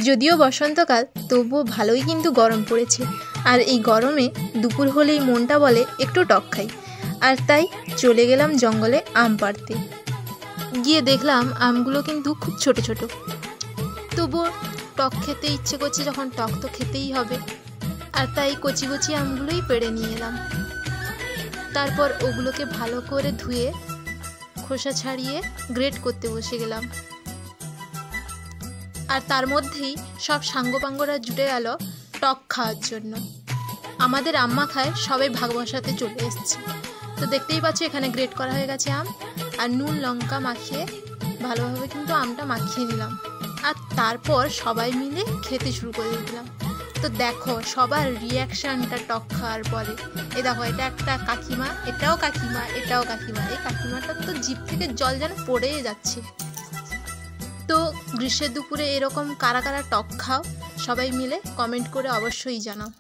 যদিও বসন্তকাল, তবুও ভালোই কিন্তু গরম পড়েছে। আর এই গরমে দুপুর হলেই মনটা বলে একটু টক খাই। আর তাই চলে গেলাম জঙ্গলে আম পাড়তে। গিয়ে দেখলাম আমগুলো কিন্তু খুব ছোট ছোট, তবুও টক খেতে ইচ্ছে করছে যখন, টক তো খেতেই হবে। আর তাই কচি কচি আমগুলোই পেড়ে নিয়ে এলাম। তারপর ওগুলোকে ভালো করে ধুয়ে খোসা ছাড়িয়ে গ্রেট করতে বসে গেলাম। আর তার মধ্যেই সব সাঙ্গপাঙ্গরা জুটে গেল টক খাওয়ার জন্য। আমাদের আম্মা খায়, সবাই ভাগ বসাতে চলে এসছে। তো দেখতেই পাচ্ছ এখানে গ্রেট করা হয়ে গেছে আম, আর নুন লঙ্কা মাখিয়ে ভালোভাবে কিন্তু আমটা মাখিয়ে নিলাম। আর তারপর সবাই মিলে খেতে শুরু করে দিলাম। তো দেখো সবার রিয়াকশানটা টক খাওয়ার পরে। এই দেখো, এটা একটা কাকিমা, এটাও কাকিমা, এটাও কাকিমা। এই কাকিমাটার তো জিভ থেকে জল যেন পড়েই যাচ্ছে। তো গ্রীষ্মের দুপুরে এরকম কারা কারা টক খাও সবাই মিলে কমেন্ট করে অবশ্যই জানাও।